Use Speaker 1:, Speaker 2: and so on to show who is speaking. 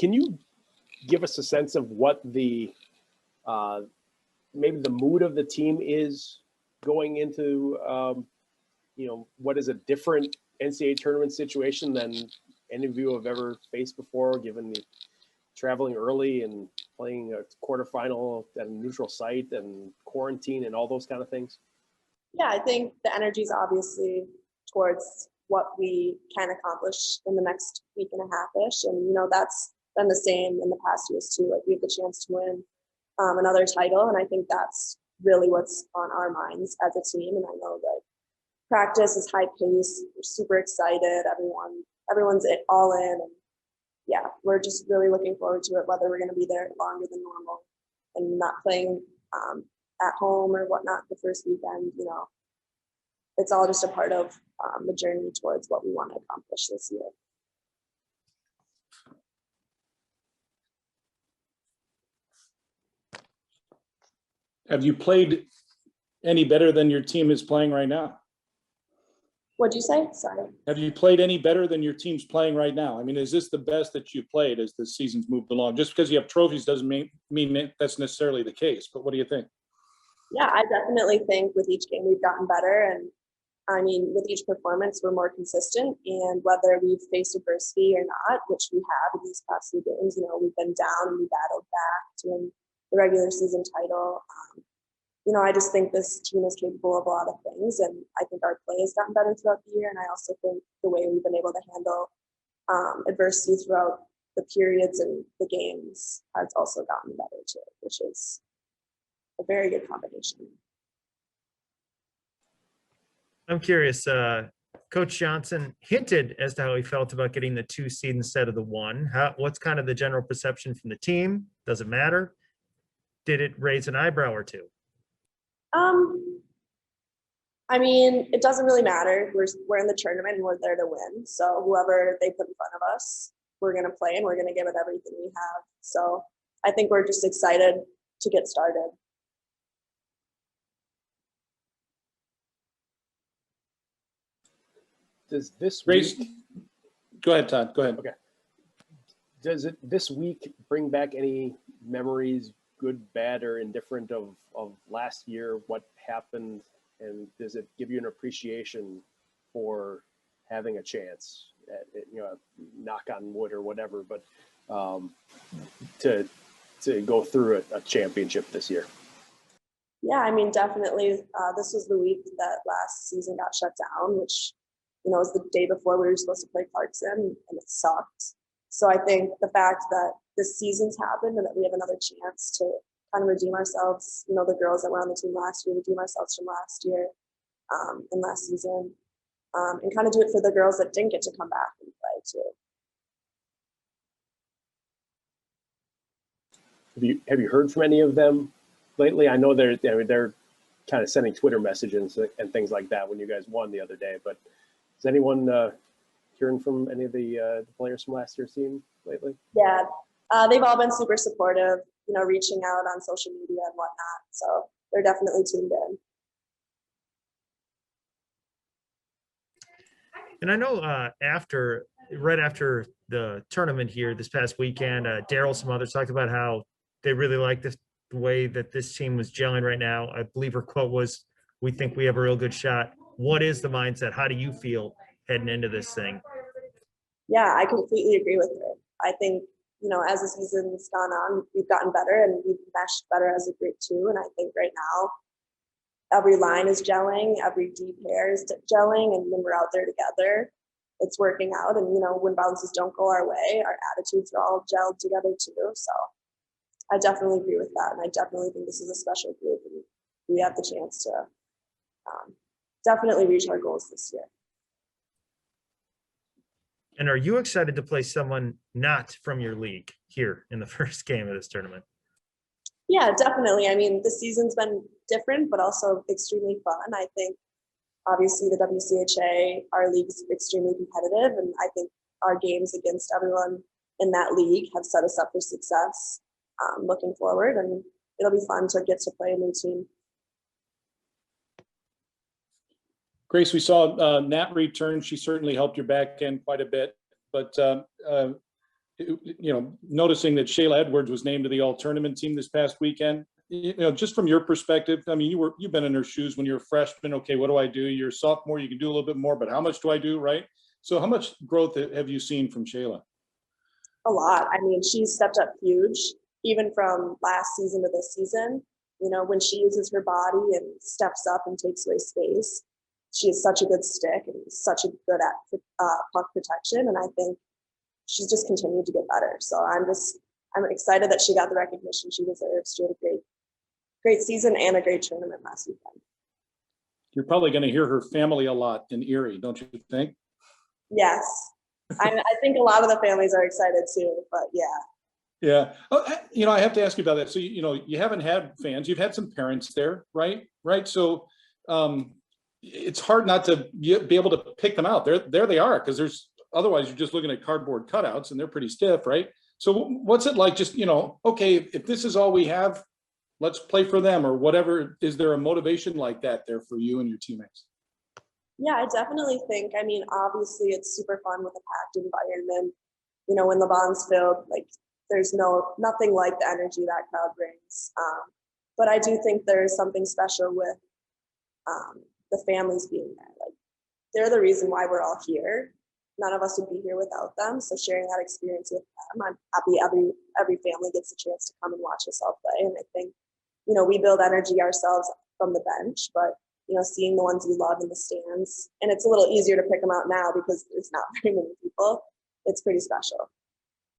Speaker 1: can you give us a sense of what the maybe the mood of the team is going into, what is a different NCAA tournament situation than any of you have ever faced before, given the traveling early and playing a quarterfinal at a neutral site and quarantine and all those kind of things?
Speaker 2: Yeah, I think the energy is obviously towards what we can accomplish in the next week and a half-ish. And, that's been the same in the past years too. Like, we have the chance to win another title. And I think that's really what's on our minds as a team. And I know that practice is high pace. We're super excited. Everyone's all in. And yeah, we're just really looking forward to it, whether we're going to be there longer than normal and not playing at home or whatnot the first weekend. It's all just a part of the journey towards what we want to accomplish this year.
Speaker 3: Have you played any better than your team is playing right now?
Speaker 2: What'd you say? Sorry.
Speaker 3: Have you played any better than your team's playing right now? I mean, is this the best that you played as the season's moved along? Just because you have trophies doesn't mean that's necessarily the case, but what do you think?
Speaker 2: Yeah, I definitely think with each game we've gotten better. And I mean, with each performance, we're more consistent. And whether we've faced adversity or not, which we have in these past few games, we've been down and we battled back to win the regular season title. I just think this team is capable of a lot of things, and I think our play has gotten better throughout the year. And I also think the way we've been able to handle adversity throughout the periods and the games has also gotten better too, which is a very good combination.
Speaker 4: I'm curious, Coach Johnson hinted as to how he felt about getting the 2 seed instead of the 1. What's kind of the general perception from the team? Does it matter? Did it raise an eyebrow or two?
Speaker 2: I mean, it doesn't really matter. We're in the tournament and we're there to win. So whoever they put in front of us, we're going to play and we're going to give it everything we have. So I think we're just excited to get started.
Speaker 1: Does this
Speaker 3: Grace,
Speaker 1: week,
Speaker 3: go ahead, Todd. Go ahead.
Speaker 1: Okay. Does it this week bring back any memories, good, bad, or indifferent of last year, what happened, and does it give you an appreciation for having a chance at, knock on wood or whatever, but to go through a championship this year?
Speaker 2: Yeah, I mean, definitely. This was the week that last season got shut down, which, was the day before we were supposed to play Clarkson, and it sucked. So I think the fact that this season's happened and that we have another chance to kind of redeem ourselves, the girls that were on the team last year, redeem ourselves from last year and last season, and kind of do it for the girls that didn't get to come back and play too.
Speaker 1: Have you heard from any of them lately? I know they're kind of sending Twitter messages and things like that when you guys won the other day, but is anyone hearing from any of the players from last year's team lately?
Speaker 2: Yeah, they've all been super supportive, reaching out on social media and whatnot. So they're definitely tuned in.
Speaker 4: And I know right after the tournament here this past weekend, Daryl, some others talked about how they really like the way that this team was gelling right now. I believe her quote was, "We think we have a real good shot." What is the mindset? How do you feel heading into this thing?
Speaker 2: Yeah, I completely agree with her. I think, as the season's gone on, we've gotten better and we've meshed better as a group too. And I think right now, every line is gelling, every D pair is gelling, and when we're out there together, it's working out. And, when bounces don't go our way, our attitudes are all gelled together too. So I definitely agree with that. And I definitely think this is a special group and we have the chance to definitely reach our goals this year.
Speaker 4: And are you excited to play someone not from your league here in the first game of this tournament?
Speaker 2: Yeah, definitely. I mean, the season's been different, but also extremely fun. I think, obviously, the WCHA, our league is extremely competitive, and I think our games against everyone in that league have set us up for success looking forward, and it'll be fun to get to play a new team.
Speaker 3: Grace, we saw Nat return. She certainly helped your back end quite a bit. But noticing that Shayla Edwards was named to the all tournament team this past weekend, just from your perspective, I mean, you've been in her shoes when you're a freshman. Okay, what do I do? You're a sophomore, you can do a little bit more, but how much do I do, right? So how much growth have you seen from Shayla?
Speaker 2: A lot. I mean, she's stepped up huge, even from last season to this season. When she uses her body and steps up and takes away space, she is such a good stick and such a good at puck protection. And I think she's just continued to get better. So I'm excited that she got the recognition she deserves. She had a great season and a great tournament last weekend.
Speaker 3: You're probably going to hear her family a lot in Erie, don't you think?
Speaker 2: Yes. I think a lot of the families are excited too, but yeah.
Speaker 3: Yeah. Oh, I have to ask you about that. So, you haven't had fans, you've had some parents there, right? Right. So it's hard not to be able to pick them out. There they are, because otherwise you're just looking at cardboard cutouts and they're pretty stiff, right? So what's it like, just, okay, if this is all we have, let's play for them or whatever. Is there a motivation like that there for you and your teammates?
Speaker 2: Yeah, I definitely think, obviously it's super fun with a packed environment. When the bond's filled, like there's nothing like the energy that crowd brings. But I do think there's something special with the families being there. Like they're the reason why we're all here. None of us would be here without them. So sharing that experience with them, I'm happy every family gets a chance to come and watch us all play. And I think, we build energy ourselves from the bench, but seeing the ones you love in the stands, and it's a little easier to pick them out now because there's not very many people. It's pretty special.